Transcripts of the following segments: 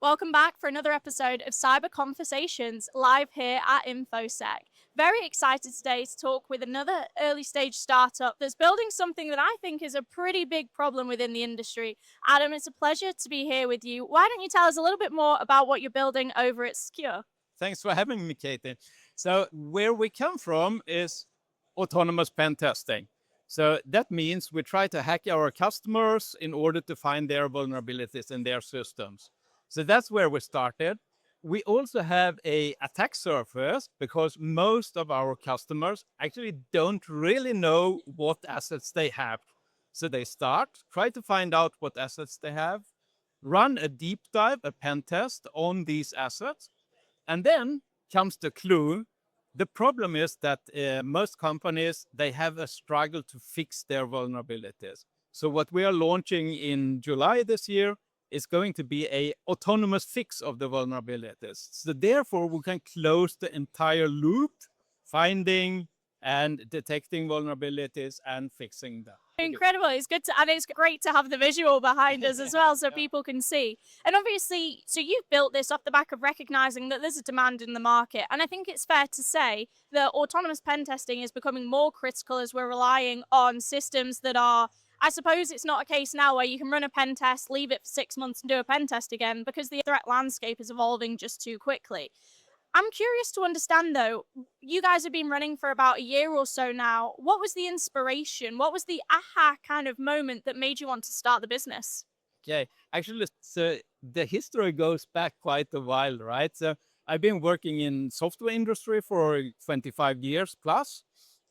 Welcome back for another episode of Cyber Conversations live here at InfoSec. Very excited today to talk with another early stage startup that's building something that I think is a pretty big problem within the industry. Adam, it's a pleasure to be here with you. Why don't you tell us a little bit more about what you're building over at SQUR? Thanks for having me, Katie. So where we come from is autonomous pen testing. So that means we try to hack our customers in order to find their vulnerabilities in their systems. So that's where we started. We also have a attack surface because most of our customers actually don't really know what assets they have. So they try to find out what assets they have, run a deep dive, a pen test on these assets, and then comes the clue. The problem is that most companies, they have a struggle to fix their vulnerabilities. So what we are launching in July this year is going to be a autonomous fix of the vulnerabilities. So therefore, we can close the entire loop, finding and detecting vulnerabilities and fixing them. Incredible. It's good to, and it's great to have the visual behind us as well so people can see. And obviously, so you've built this off the back of recognizing that there's a demand in the market. And I think it's fair to say that autonomous pen testing is becoming more critical as we're relying on systems that are, I suppose it's not a case now where you can run a pen test, leave it for 6 months and do a pen test again because the threat landscape is evolving just too quickly. I'm curious to understand though, you guys have been running for about a year or so now. What was the inspiration? What was the aha kind of moment that made you want to start the business? Okay, actually, so the history goes back quite a while, right? So I've been working in software industry for 25 years plus,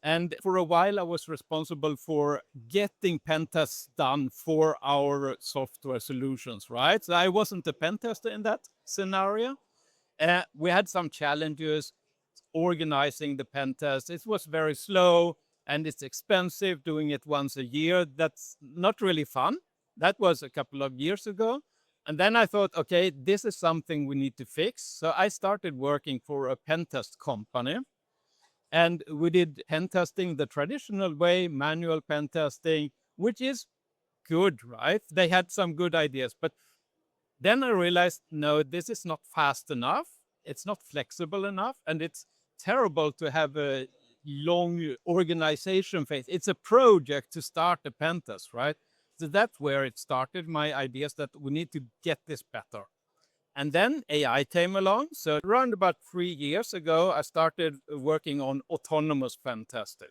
and for a while I was responsible for getting pen tests done for our software solutions, right? So I wasn't a pen tester in that scenario. We had some challenges organizing the pen test. It was very slow and it's expensive doing it once a year. That's not really fun. That was a couple of years ago. And then I thought, okay, this is something we need to fix. So I started working for a pen test company. And we did pen testing the traditional way, manual pen testing, which is good, right? They had some good ideas. But then I realized, no, this is not fast enough. It's not flexible enough. And it's terrible to have a long organization phase. It's a project to start a pen test, right? So that's where it started. My ideas that we need to get this better. And then AI came along. So around about 3 years ago, I started working on autonomous pen testing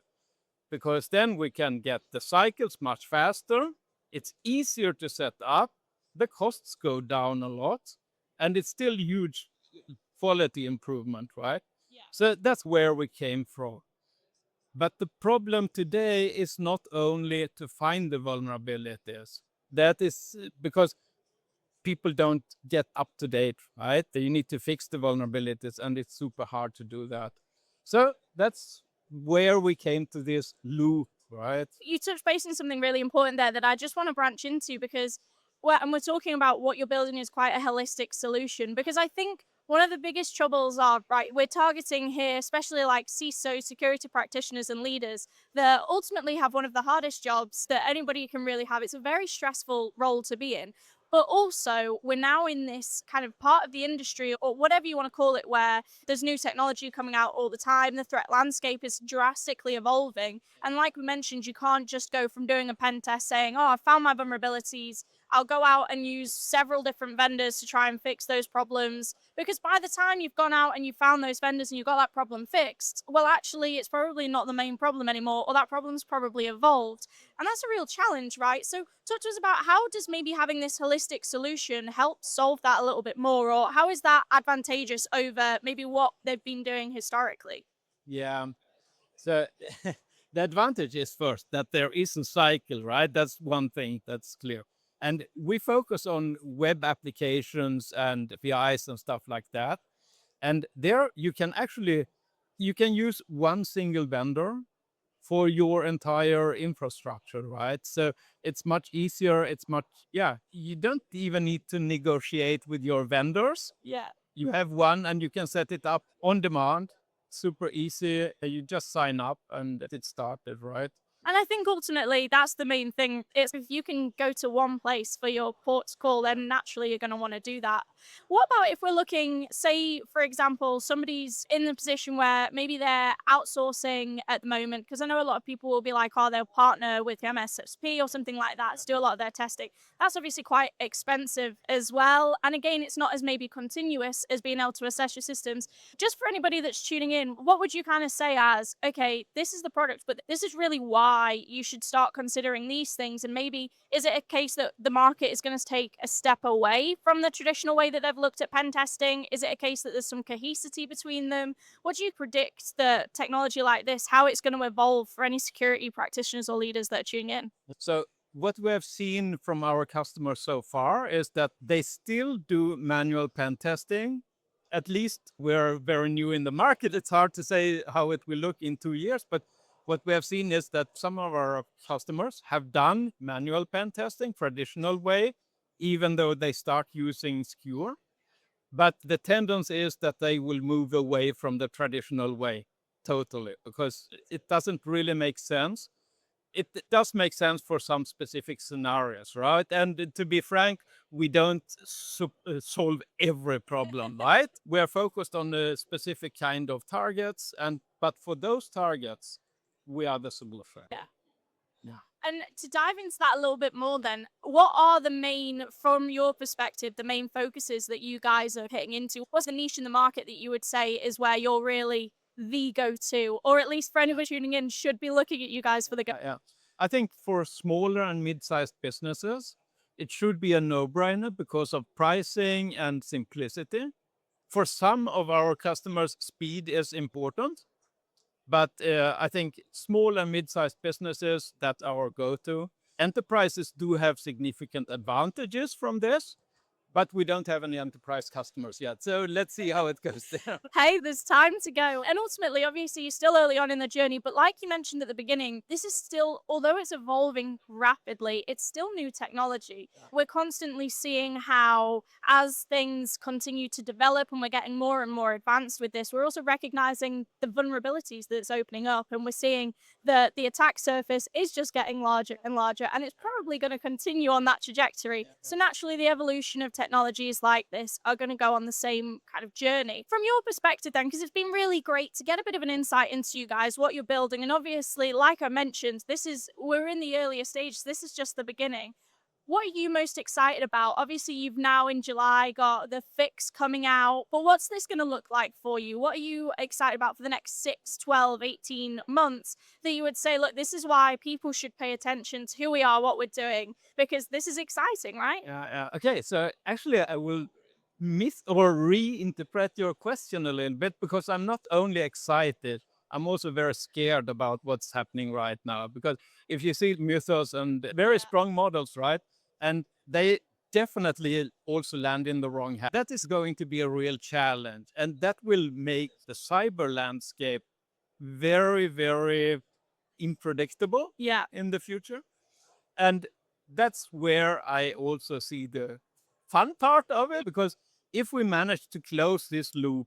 because then we can get the cycles much faster. It's easier to set up. The costs go down a lot, and it's still huge quality improvement, right? Yeah. So that's where we came from. But the problem today is not only to find the vulnerabilities. That is because people don't get up to date, right? You need to fix the vulnerabilities, and it's super hard to do that. So that's where we came to this loop, right? You touched base on something really important there that I just want to branch into because and we're talking about what you're building is quite a holistic solution because I think one of the biggest troubles are, right, we're targeting here, especially like CISO, security practitioners and leaders that ultimately have one of the hardest jobs that anybody can really have. It's a very stressful role to be in. But also, we're now in this kind of part of the industry, or whatever you want to call it, where there's new technology coming out all the time. The threat landscape is drastically evolving. And like we mentioned, you can't just go from doing a pen test saying, oh, I found my vulnerabilities. I'll go out and use several different vendors to try and fix those problems. Because by the time you've gone out and you found those vendors and you got that problem fixed, well, actually, it's probably not the main problem anymore, or that problem's probably evolved. And that's a real challenge, right? So talk to us about how does maybe having this holistic solution help solve that a little bit more, or how is that advantageous over maybe what they've been doing historically? Yeah. So the advantage is first that there is a cycle, right? That's one thing that's clear. And we focus on web applications and APIs and stuff like that. And there you can use one single vendor for your entire infrastructure, right? So it's much easier. You don't even need to negotiate with your vendors. Yeah. You have one and you can set it up on demand, super easy. You just sign up and it started, right? And I think ultimately that's the main thing. It's if you can go to one place for your ports call, then naturally you're going to want to do that. What about if we're looking, say, for example, somebody's in the position where maybe they're outsourcing at the moment? Because I know a lot of people will be like, oh, they'll partner with MSSP or something like that to do a lot of their testing. That's obviously quite expensive as well. And again, it's not as maybe continuous as being able to assess your systems. Just for anybody that's tuning in, what would you kind of say as, okay, this is the product, but this is really why you should start considering these things? And maybe is it a case that the market is going to take a step away from the traditional way that they've looked at pen testing? Is it a case that there's some cohesivity between them? What do you predict that technology like this, how it's going to evolve for any security practitioners or leaders that are tuning in? So what we have seen from our customers so far is that they still do manual pen testing. At least we're very new in the market. It's hard to say how it will look in 2 years, but what we have seen is that some of our customers have done manual pen testing traditional way, even though they start using SQUR. But the tendency is that they will move away from the traditional way totally, because it doesn't really make sense. It does make sense for some specific scenarios, right? And to be frank, we don't solve every problem, right? We are focused on a specific kind of targets, and but for those targets, we are the solution. Yeah. Yeah. And to dive into that a little bit more, then, what are the main, from your perspective, the main focuses that you guys are hitting into? What's the niche in the market that you would say is where you're really the go to, or at least for anybody tuning in, should be looking at you guys for the go? Yeah. I think for smaller and mid-sized businesses, it should be a no-brainer because of pricing and simplicity. For some of our customers, speed is important. But I think small and mid-sized businesses, that's our go-to. Enterprises do have significant advantages from this, but we don't have any enterprise customers yet. So let's see how it goes there. Hey, there's time to go. And ultimately, obviously, you're still early on in the journey, but like you mentioned at the beginning, this is still, although it's evolving rapidly, it's still new technology. We're constantly seeing how, as things continue to develop and we're getting more and more advanced with this, we're also recognizing the vulnerabilities that it's opening up. And we're seeing that the attack surface is just getting larger and larger, and it's probably going to continue on that trajectory. So naturally, the evolution of technologies like this are going to go on the same kind of journey. From your perspective, then, because it's been really great to get a bit of an insight into you guys, what you're building, and obviously, like I mentioned, we're in the earlier stages. This is just the beginning. What are you most excited about? Obviously, you've now in July got the fix coming out, but what's this going to look like for you? What are you excited about for the next 6, 12, 18 months that you would say, look, this is why people should pay attention to who we are, what we're doing, because this is exciting, right? Yeah. Okay. So actually, I will miss or reinterpret your question a little bit because I'm not only excited, I'm also very scared about what's happening right now. Because if you see Mythos and very strong models, right, and they definitely also land in the wrong hands, that is going to be a real challenge, and that will make the cyber landscape very, very unpredictable Yeah. in the future. And that's where I also see the fun part of it, because if we manage to close this loop,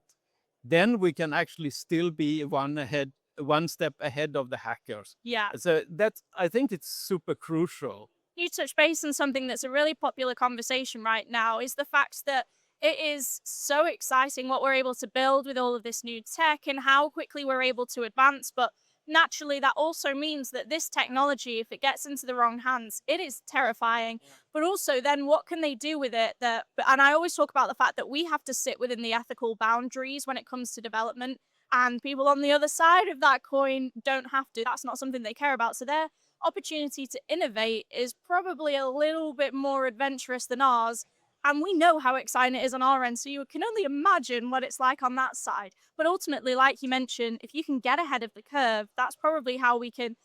then we can actually still be one step ahead of the hackers. Yeah. So that's, I think it's super crucial. You touch base on something that's a really popular conversation right now is the fact that it is so exciting what we're able to build with all of this new tech and how quickly we're able to advance. But naturally, that also means that this technology, if it gets into the wrong hands, it is terrifying. But also, then what can they do with it? And I always talk about the fact that we have to sit within the ethical boundaries when it comes to development. And people on the other side of that coin don't have to. That's not something they care about. So their opportunity to innovate is probably a little bit more adventurous than ours. And we know how exciting it is on our end. So you can only imagine what it's like on that side. But ultimately, like you mentioned, if you can get ahead of the curve, that's probably how we can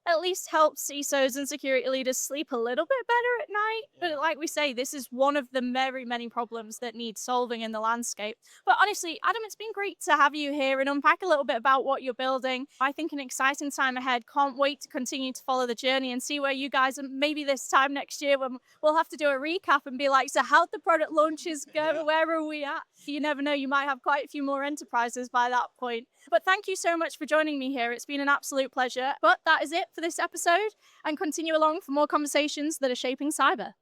at least help CISOs and security leaders sleep a little bit better at night. But like we say, this is one of the very many problems that need solving in the landscape. But honestly, Adam, it's been great to have you here and unpack a little bit about what you're building. I think an exciting time ahead. Can't wait to continue to follow the journey and see where you guys are. Maybe this time next year when we'll have to do a recap and be like, so how'd the product launches go? Yeah. Where are we at? You never know, you might have quite a few more enterprises by that point. But thank you so much for joining me here. It's been an absolute pleasure. But that is it for this episode and continue along for more conversations that are shaping cyber.